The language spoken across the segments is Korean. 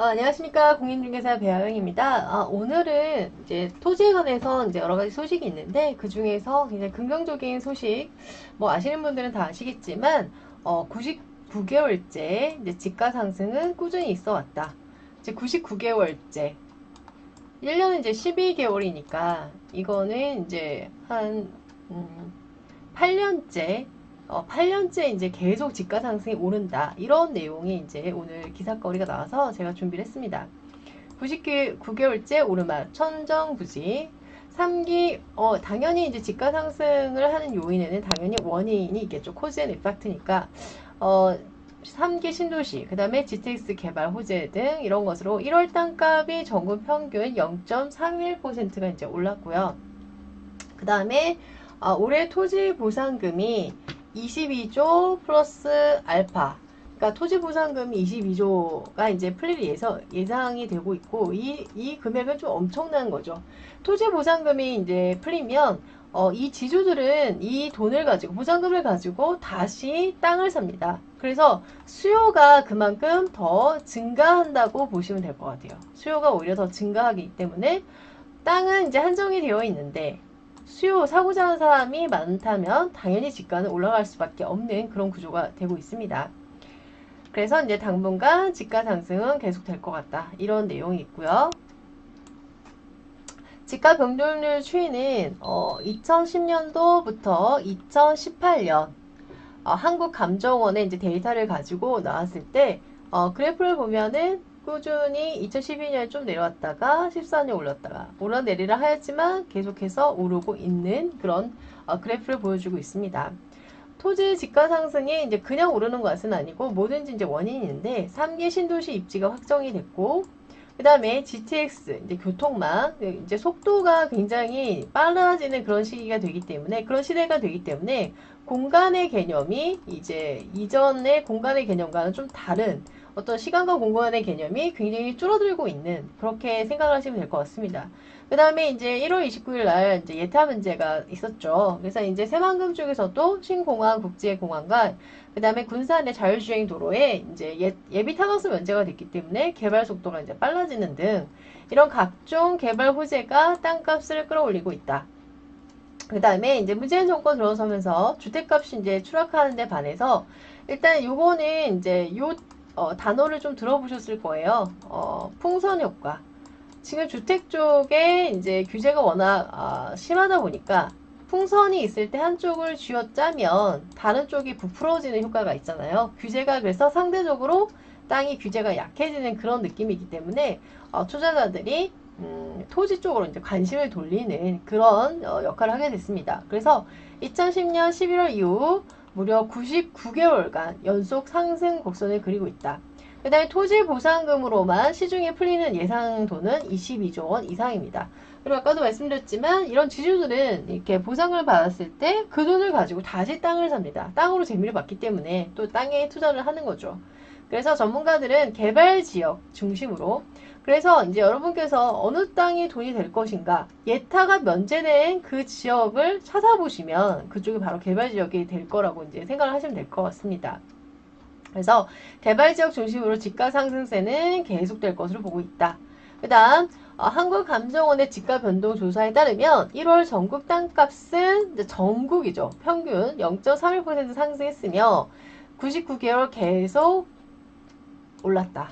안녕하십니까. 공인중개사 배아영입니다. 오늘은 이제 토지에 관해서 이제 여러 가지 소식이 있는데, 그 중에서 굉장히 긍정적인 소식, 뭐 아시는 분들은 다 아시겠지만, 99개월째 이제 지가 상승은 꾸준히 있어 왔다. 이제 99개월째. 1년은 이제 12개월이니까, 이거는 이제 음, 8년째 8년째 이제 계속 지가 상승이 오른다. 이런 내용이 이제 오늘 기사거리가 나와서 제가 준비를 했습니다. 99개월째 오르막, 천정부지. 3기, 당연히 이제 지가 상승을 하는 요인에는 당연히 원인이 있겠죠. 코즈 앤 이펙트니까. 3기 신도시, 그 다음에 GTX 개발 호재 등 이런 것으로 1월 땅값이 전국 평균 0.31%가 이제 올랐고요. 그 다음에 올해 토지 보상금이 22조 플러스 알파. 그러니까 토지 보상금이 22조가 이제 풀릴 예상이 되고 있고, 이 금액은 좀 엄청난 거죠. 토지 보상금이 이제 풀리면, 이 지주들은 이 돈을 가지고, 보상금을 가지고 다시 땅을 삽니다. 그래서 수요가 그만큼 더 증가한다고 보시면 될 것 같아요. 수요가 오히려 더 증가하기 때문에 땅은 이제 한정이 되어 있는데, 사고자 하는 사람이 많다면 당연히 지가는 올라갈 수밖에 없는 그런 구조가 되고 있습니다. 그래서 이제 당분간 지가 상승은 계속 될 것 같다. 이런 내용이 있고요. 지가 변동률 추이는 2010년도부터 2018년 한국감정원의 이제 데이터를 가지고 나왔을 때 그래프를 보면은 꾸준히 2012년에 좀 내려왔다가 14년에 올랐다가 오르내리라 하였지만 계속해서 오르고 있는 그런 그래프를 보여주고 있습니다. 토지 지가 상승이 이제 그냥 오르는 것은 아니고 뭐든지 이제 원인이 있는데 3기 신도시 입지가 확정이 됐고, 그 다음에 GTX 이제 교통망 이제 속도가 굉장히 빨라지는 그런 시기가 되기 때문에, 그런 시대가 되기 때문에 공간의 개념이 이제 이전의 공간의 개념과는 좀 다른 어떤 시간과 공간의 개념이 굉장히 줄어들고 있는, 그렇게 생각을 하시면 될 것 같습니다. 그 다음에 이제 1월 29일 날 이제 예타 문제가 있었죠. 그래서 이제 새만금 쪽에서도 신공항, 국제공항과 그 다음에 군산의 자율주행 도로에 이제 예비 타당성 면제가 됐기 때문에 개발 속도가 이제 빨라지는 등 이런 각종 개발 호재가 땅값을 끌어올리고 있다. 그 다음에 이제 문재인 정권 들어서면서 주택값이 이제 추락하는 데 반해서 일단 요거는 이제 단어를 좀 들어보셨을 거예요. 풍선 효과. 지금 주택 쪽에 이제 규제가 워낙 심하다 보니까 풍선이 있을 때 한쪽을 쥐어짜면 다른 쪽이 부풀어지는 효과가 있잖아요. 규제가 그래서 상대적으로 땅이 규제가 약해지는 그런 느낌이기 때문에 투자자들이 토지 쪽으로 이제 관심을 돌리는 그런 역할을 하게 됐습니다. 그래서 2010년 11월 이후 무려 99개월간 연속 상승 곡선을 그리고 있다. 그 다음에 토지 보상금으로만 시중에 풀리는 예상도는 22조 원 이상입니다. 그리고 아까도 말씀드렸지만 이런 지주들은 이렇게 보상을 받았을 때 그 돈을 가지고 다시 땅을 삽니다. 땅으로 재미를 받기 때문에 또 땅에 투자를 하는 거죠. 그래서 전문가들은 개발 지역 중심으로, 그래서 이제 여러분께서 어느 땅이 돈이 될 것인가, 예타가 면제된 그 지역을 찾아보시면 그쪽이 바로 개발 지역이 될 거라고 이제 생각을 하시면 될 것 같습니다. 그래서 개발지역 중심으로 지가 상승세는 계속될 것으로 보고 있다. 그 다음 한국감정원의 지가 변동 조사에 따르면 1월 전국 땅값은 전국이죠. 평균 0.31% 상승했으며 99개월 계속 올랐다.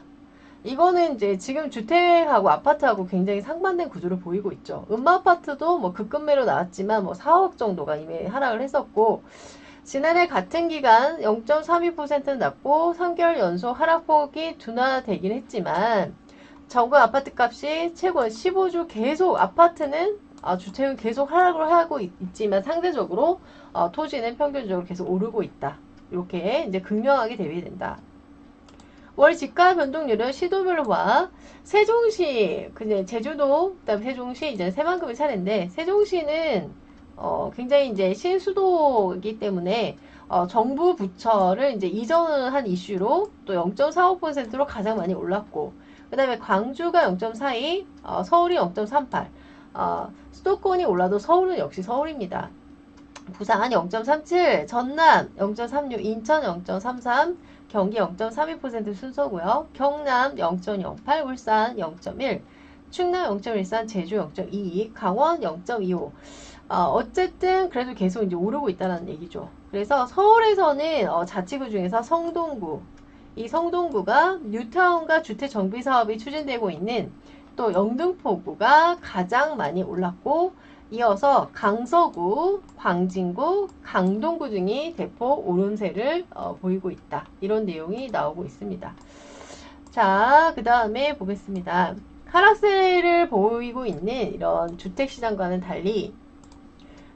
이거는 이제 지금 주택하고 아파트하고 굉장히 상반된 구조를 보이고 있죠. 음마아파트도 뭐 급급매로 나왔지만 뭐 4억 정도가 이미 하락을 했었고, 지난해 같은 기간 0.32%는 낮고 3개월 연속 하락폭이 둔화되긴 했지만 전국 아파트 값이 최고 15주 계속, 아파트는 주택은 계속 하락을 하고 있지만 상대적으로 토지는 평균적으로 계속 오르고 있다. 이렇게 이제 극명하게 대비된다. 월 지가 변동률은 시도별로 봐. 세종시, 제주도, 그다음에 세종시, 이제 새만금이 차례인데, 세종시는 굉장히 이제 신수도이기 때문에 정부 부처를 이제 이전한 이슈로 또 0.45%로 가장 많이 올랐고, 그 다음에 광주가 0.42, 서울이 0.38, 수도권이 올라도 서울은 역시 서울입니다. 부산 0.37, 전남 0.36, 인천 0.33, 경기 0.32% 순서고요. 경남 0.08, 울산 0.1, 충남 0.13, 제주 0.22, 강원 0.25. 어쨌든 그래도 계속 이제 오르고 있다는 얘기죠. 그래서 서울에서는 자치구 중에서 성동구, 이 성동구가 뉴타운과 주택 정비 사업이 추진되고 있는 또 영등포구가 가장 많이 올랐고, 이어서 강서구, 광진구, 강동구 등이 대폭 오름세를 보이고 있다. 이런 내용이 나오고 있습니다. 자, 그 다음에 보겠습니다. 하락세를 보이고 있는 이런 주택시장과는 달리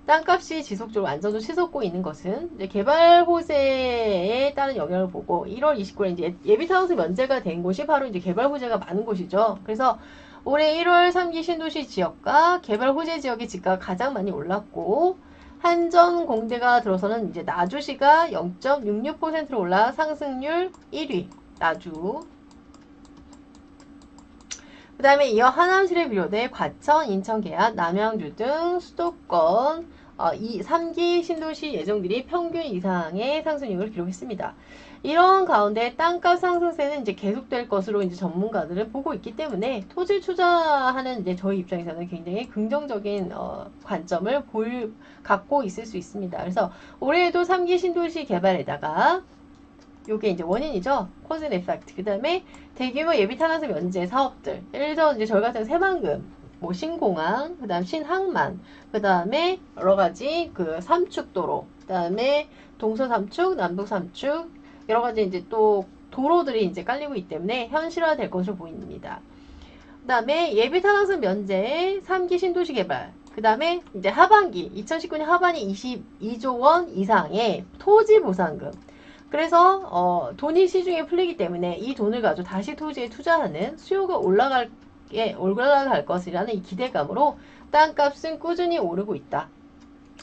땅값이 지속적으로 안정적으로 치솟고 있는 것은 이제 개발 호재에 따른 영향을 보고 1월 29일 이제 예비 타운스 면제가 된 곳이 바로 이제 개발 호재가 많은 곳이죠. 그래서 올해 1월 3기 신도시 지역과 개발 호재 지역의 집가가 가장 많이 올랐고, 한전 공대가 들어서는 이제 나주시가 0.66%로 올라 상승률 1위 나주. 그 다음에 이어 하남시를 비롯해 과천, 인천, 계양, 남양주 등 수도권 3기 신도시 예정들이 평균 이상의 상승률을 기록했습니다. 이런 가운데 땅값 상승세는 이제 계속될 것으로 이제 전문가들은 보고 있기 때문에 토지 투자하는 이제 저희 입장에서는 굉장히 긍정적인 관점을 갖고 있을 수 있습니다. 그래서 올해에도 3기 신도시 개발에다가 요게 이제 원인이죠. 코즈 앤 에펙트. 그 다음에 대규모 예비 타당세 면제 사업들. 예를 들어 이제 저희 같은 새만금, 뭐 신공항, 그 다음 신항만, 그 다음에 여러 가지 그 삼축도로, 그 다음에 동서 삼축, 남북 삼축, 여러 가지 이제 또 도로들이 이제 깔리고 있기 때문에 현실화될 것으로 보입니다. 그 다음에 예비 타당세 면제 3기 신도시 개발. 그 다음에 이제 하반기, 2019년 하반기 22조 원 이상의 토지 보상금. 그래서 돈이 시중에 풀리기 때문에 이 돈을 가지고 다시 토지에 투자하는 수요가 올라갈 것이라는 이 기대감으로 땅값은 꾸준히 오르고 있다.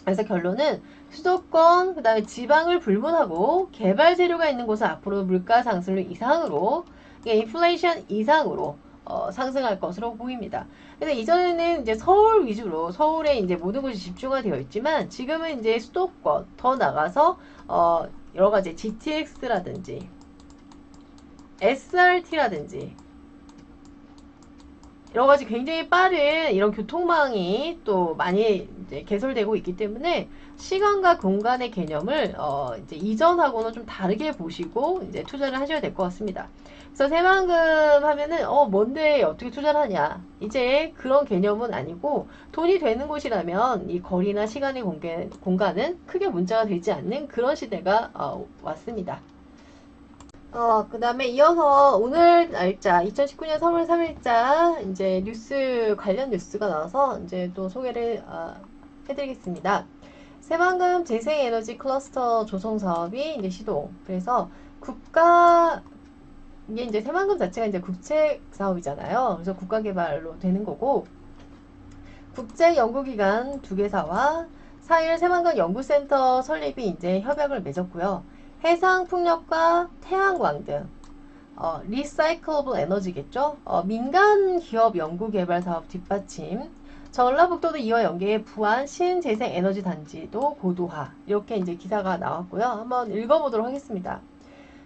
그래서 결론은 수도권, 그 다음에 지방을 불문하고 개발 재료가 있는 곳은 앞으로 물가 상승률 이상으로, 인플레이션 이상으로 상승할 것으로 보입니다. 그래서 이전에는 이제 서울 위주로 서울에 이제 모든 것이 집중화 되어 있지만 지금은 이제 수도권 더 나가서 여러 가지 GTX라든지 SRT라든지 여러 가지 굉장히 빠른 이런 교통망이 또 많이 이제 개설되고 있기 때문에 시간과 공간의 개념을 이제 이전하고는 좀 다르게 보시고 이제 투자를 하셔야 될 것 같습니다. 그래서 새만금 하면은 뭔데 어떻게 투자를 하냐, 이제 그런 개념은 아니고 돈이 되는 곳이라면 이 거리나 시간의 공간은 크게 문제가 되지 않는 그런 시대가 왔습니다. 그 다음에 이어서 오늘 날짜 2019년 3월 3일자 이제 관련 뉴스가 나와서 이제 또 소개를 해드리겠습니다. 새만금 재생에너지 클러스터 조성 사업이 이제 시동. 그래서 이게 이제 새만금 자체가 이제 국책 사업이잖아요. 그래서 국가 개발로 되는 거고, 국제 연구기관 2개사와 4일 새만금 연구센터 설립이 이제 협약을 맺었고요. 해상풍력과 태양광 등 리사이클러블 에너지겠죠. 민간 기업 연구개발 사업 뒷받침, 전라북도도 이와 연계해 부안 신재생 에너지 단지도 고도화, 이렇게 이제 기사가 나왔고요. 한번 읽어보도록 하겠습니다.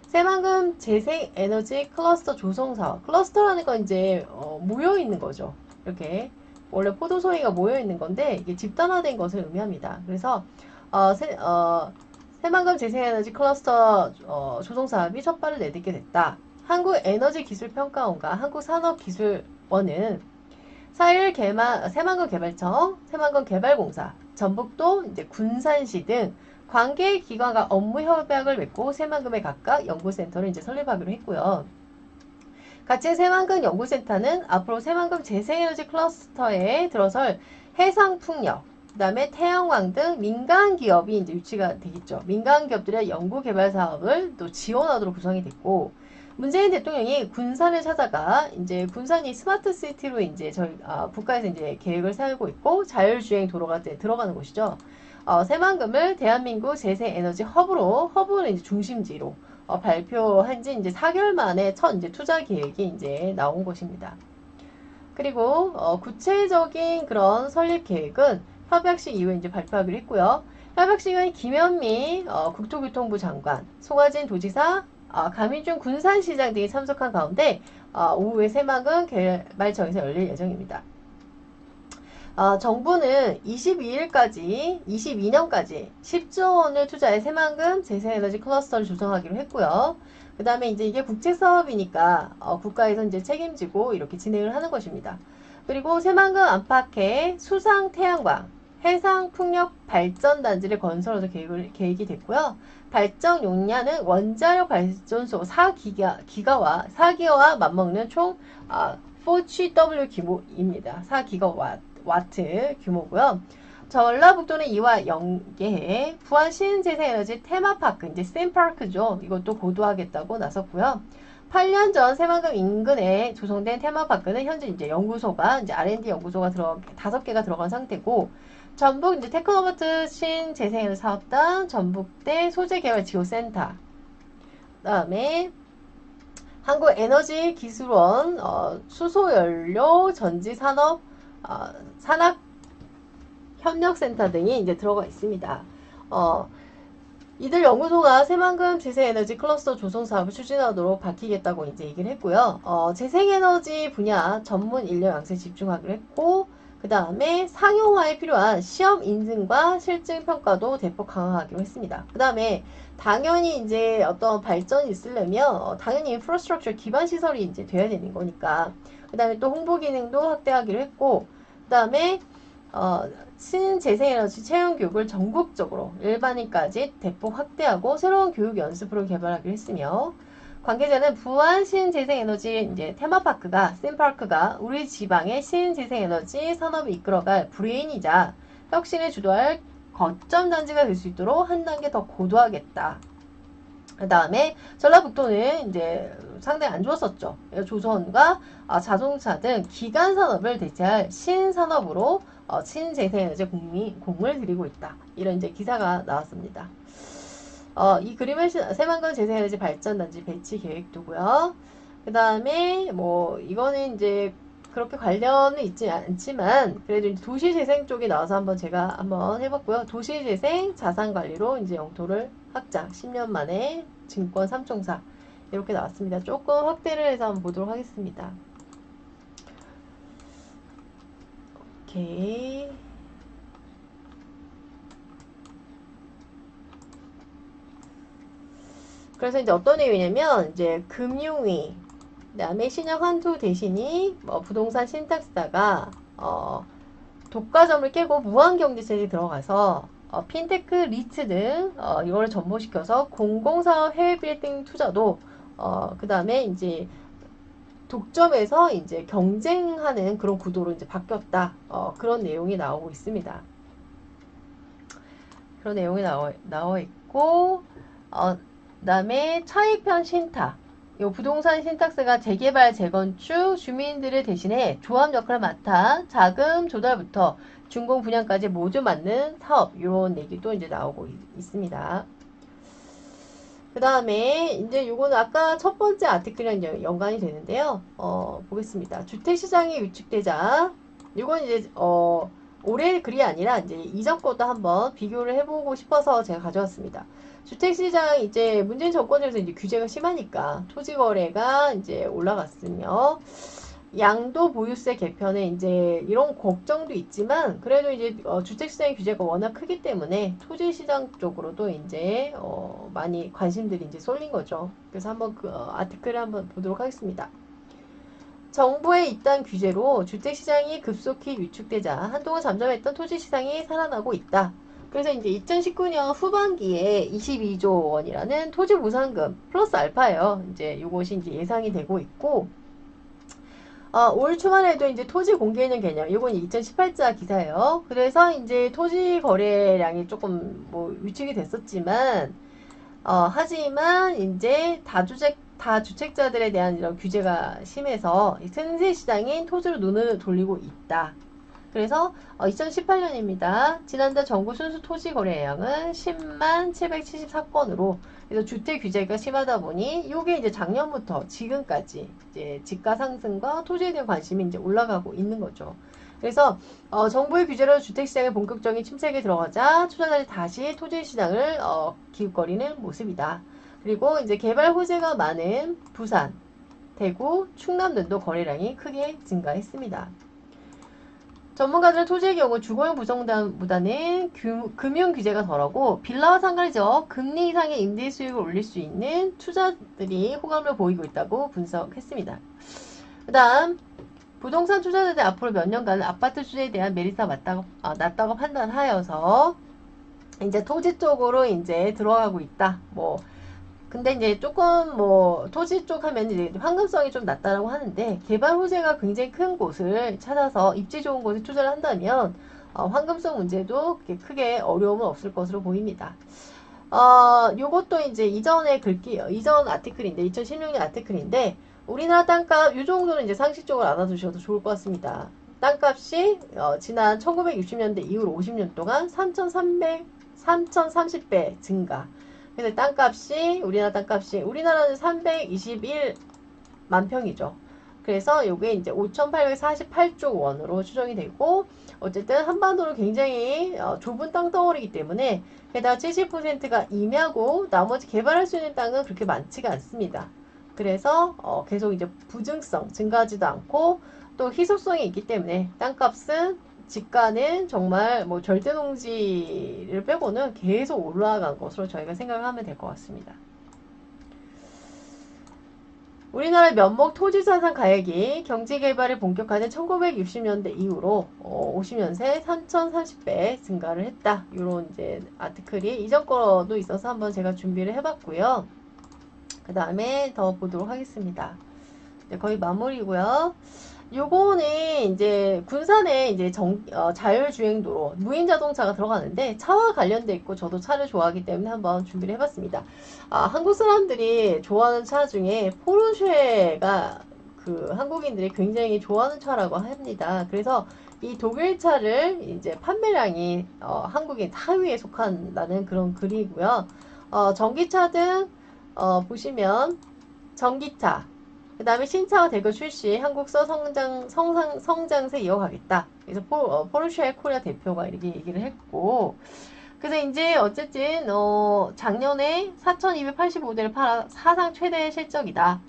새만금 재생 에너지 클러스터 조성 사업. 클러스터라는 건 이제 모여 있는 거죠. 이렇게 원래 포도송이가 모여 있는 건데 이게 집단화된 것을 의미합니다. 그래서 새만금 재생에너지 클러스터 조성 사업이 첫 발을 내딛게 됐다. 한국에너지기술평가원과 한국산업기술원은 4일 새만금 개발청, 새만금 개발공사, 전북도 이제 군산시 등 관계 기관과 업무 협약을 맺고 새만금에 각각 연구센터를 이제 설립하기로 했고요. 같이 새만금 연구센터는 앞으로 새만금 재생에너지 클러스터에 들어설 해상풍력, 그 다음에 태양광 등 민간 기업이 이제 유치가 되겠죠. 민간 기업들의 연구 개발 사업을 또 지원하도록 구성이 됐고, 문재인 대통령이 군산을 찾아가 이제 군산이 스마트 시티로 이제 저희 국가에서 이제 계획을 세우고 있고 자율주행 도로가 들어가는 곳이죠. 새만금을 대한민국 재생에너지 허브는 이제 중심지로 발표한 지 이제 4개월 만에 첫 이제 투자 계획이 이제 나온 것입니다. 그리고 구체적인 그런 설립 계획은 협약식 이후에 이제 발표하기로 했고요. 협약식은 김현미 국토교통부 장관, 송하진 도지사, 감인중 군산시장 등이 참석한 가운데 오후에 새막은 개발청에서 열릴 예정입니다. 정부는 22년까지 10조 원을 투자해 새만금 재생에너지 클러스터를 조성하기로 했고요. 그 다음에 이제 이게 국제사업이니까 국가에서 이제 책임지고 이렇게 진행을 하는 것입니다. 그리고 새만금 안팎에 수상 태양광, 해상 풍력 발전단지를 건설하도 계획이 됐고요. 발전 용량은 원자력 발전소 4기가와 맞먹는 총 4GW 규모입니다. 4기가와트 규모고요. 전라북도는 이와 연계해 부안 신재생에너지 테마파크, 이제 샘파크죠. 이것도 고도하겠다고 나섰고요. 8년 전 새만금 인근에 조성된 테마파크는 현재 이제 연구소가 이제 R&D 연구소가 5개가 들어간 상태고, 전북 이제 테크노버트 신재생에너지 사업단, 전북대 소재개발지원센터, 그다음에 한국에너지기술원 수소연료 전지산업 산학협력센터 등이 이제 들어가 있습니다. 이들 연구소가 새만금 재생에너지 클러스터 조성 사업을 추진하도록 밝히겠다고 이제 얘기를 했고요. 재생에너지 분야 전문 인력 양성에 집중하기로 했고, 그 다음에 상용화에 필요한 시험 인증과 실증 평가도 대폭 강화하기로 했습니다. 그 다음에 당연히 이제 어떤 발전이 있으려면 당연히 인프라스트럭처 기반 시설이 이제 돼야 되는 거니까, 그 다음에 또 홍보 기능도 확대하기로 했고, 그 다음에 신재생에너지 채용 교육을 전국적으로 일반인까지 대폭 확대하고 새로운 교육 연습으로 개발하기로 했으며, 관계자는 부안 신재생에너지 이제 테마파크가 샘파크가 우리 지방의 신재생에너지 산업을 이끌어갈 브레인이자 혁신을 주도할 거점 단지가 될 수 있도록 한 단계 더 고도하겠다. 그 다음에 전라북도는 이제 상당히 안 좋았었죠. 조선과 자동차 등 기간 산업을 대체할 신산업으로 신재생에너지 공을 들이고 있다. 이런 이제 기사가 나왔습니다. 이 그림은 새만금 재생에너지 발전단지 배치 계획도고요. 그 다음에 뭐 이거는 이제 그렇게 관련은 있지 않지만 그래도 이제 도시재생 쪽이 나와서 한번 제가 한번 해봤고요. 도시재생 자산관리로 이제 영토를 확장 10년 만에 증권 3총사 이렇게 나왔습니다. 조금 확대를 해서 한번 보도록 하겠습니다. 오케이. 그래서 이제 어떤 내용이냐면 이제 금융위, 그다음에 신형 한투 대신이 부동산 신탁사가 독과점을 깨고 무한경제체에 들어가서 핀테크, 리츠 등 이걸 접목시켜서 공공사업 해외 빌딩 투자도 그 다음에 이제 독점에서 이제 경쟁하는 그런 구도로 이제 바뀌었다. 그런 내용이 나오고 있습니다. 그런 내용이 나와 있고, 그 다음에 차익편 신탁. 이 부동산 신탁사가 재개발, 재건축, 주민들을 대신해 조합 역할을 맡아 자금 조달부터 준공 분양까지 모두 맡는 사업. 이런 얘기도 이제 나오고 있습니다. 그 다음에 이제 요거는 아까 첫 번째 아티클이랑 연관이 되는데요. 보겠습니다. 주택시장이 위축되자, 요건 이제 올해 글이 아니라 이제 이전 것도 한번 비교를 해보고 싶어서 제가 가져왔습니다. 주택시장 이제 문재인 정권에서 이제 규제가 심하니까 토지거래가 이제 올라갔으며, 양도 보유세 개편에 이제 이런 걱정도 있지만 그래도 이제 주택시장의 규제가 워낙 크기 때문에 토지시장 쪽으로도 이제 많이 관심들이 이제 쏠린 거죠. 그래서 한번 그 아티클을 한번 보도록 하겠습니다. 정부의 이딴 규제로 주택시장이 급속히 위축되자 한동안 잠잠했던 토지시장이 살아나고 있다. 그래서 이제 2019년 후반기에 22조 원이라는 토지 보상금 플러스 알파예요. 이제 이것이 이제 예상이 되고 있고, 올 초반에도 이제 토지 공개인형 개념, 이건 2018자 기사예요. 그래서 이제 토지 거래량이 조금 뭐 위축이 됐었지만, 하지만 이제 다주택자들에 대한 이런 규제가 심해서 틈새 시장인 토지로 눈을 돌리고 있다. 그래서 2018년입니다. 지난달 전국 순수 토지 거래량은 10만 774건으로 그래서 주택 규제가 심하다 보니 이게 이제 작년부터 지금까지 이제 지가 상승과 토지에 대한 관심이 이제 올라가고 있는 거죠. 그래서 정부의 규제로 주택시장에 본격적인 침체에 들어가자 투자자들이 다시 토지 시장을 기웃거리는 모습이다. 그리고 이제 개발 호재가 많은 부산, 대구, 충남 등도 거래량이 크게 증가했습니다. 전문가들은 토지의 경우 주거용 부동산보다는 금융 규제가 덜하고 빌라와 상관이죠. 금리 이상의 임대 수익을 올릴 수 있는 투자들이 호감을 보이고 있다고 분석했습니다. 그 다음 부동산 투자자들 앞으로 몇 년간 아파트 투자에 대한 메리트가 낮다고 판단하여서 이제 토지 쪽으로 이제 들어가고 있다. 근데 이제 조금 토지 쪽 하면 이제 황금성이 좀 낮다라고 하는데 개발 호재가 굉장히 큰 곳을 찾아서 입지 좋은 곳에 투자를 한다면 황금성 문제도 그렇게 크게 어려움은 없을 것으로 보입니다. 요것도 이제 이전 아티클인데 2016년 아티클인데 우리나라 땅값 이 정도는 이제 상식적으로 알아두셔도 좋을 것 같습니다. 땅값이 지난 1960년대 이후로 50년 동안 3,030배 증가. 그래서 우리나라는 321만 평이죠. 그래서 요게 이제 5,848조 원으로 추정이 되고, 어쨌든 한반도는 굉장히 좁은 땅덩어리이기 때문에, 게다가 70%가 임야고, 나머지 개발할 수 있는 땅은 그렇게 많지가 않습니다. 그래서 계속 이제 부증성 증가하지도 않고, 또 희소성이 있기 때문에 땅값은 지가는 정말 절대 농지를 빼고는 계속 올라간 것으로 저희가 생각을 하면 될 것 같습니다. 우리나라 면목 토지자산 가액이 경제개발을 본격화된 1960년대 이후로 50년 새 3,030배 증가를 했다. 이런 이제 아티클이 이전 거도 있어서 한번 제가 준비를 해봤고요. 그 다음에 더 보도록 하겠습니다. 거의 마무리고요. 요거는 이제 군산에 이제 자율주행도로 무인 자동차가 들어가는데 차와 관련돼 있고 저도 차를 좋아하기 때문에 한번 준비를 해봤습니다. 한국 사람들이 좋아하는 차 중에 포르쉐가 한국인들이 굉장히 좋아하는 차라고 합니다. 그래서 이 독일 차를 이제 판매량이 한국인 하위에 속한다는 그런 글이고요. 전기차 등 보시면 전기차 그 다음에 신차와 대거 출시, 한국서 성장세 이어가겠다. 그래서 포르쉐 코리아 대표가 이렇게 얘기를 했고, 그래서 이제 어쨌든 작년에 4,285대를 팔아 사상 최대 실적이다.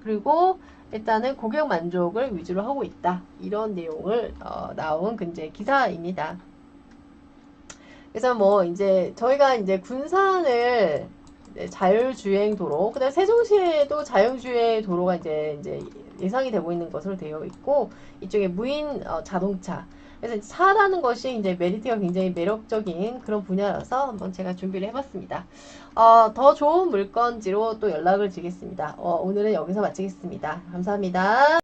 그리고 일단은 고객 만족을 위주로 하고 있다. 이런 내용을 나온 이제 기사입니다. 그래서 이제 저희가 이제 군산을 자율주행 도로, 그 다음에 세종시에도 자율주행 도로가 이제 예상이 되고 있는 것으로 되어 있고, 이쪽에 무인 자동차. 그래서 차라는 것이 이제 메리트가 굉장히 매력적인 그런 분야라서 한번 제가 준비를 해봤습니다. 더 좋은 물건지로 또 연락을 드리겠습니다. 오늘은 여기서 마치겠습니다. 감사합니다.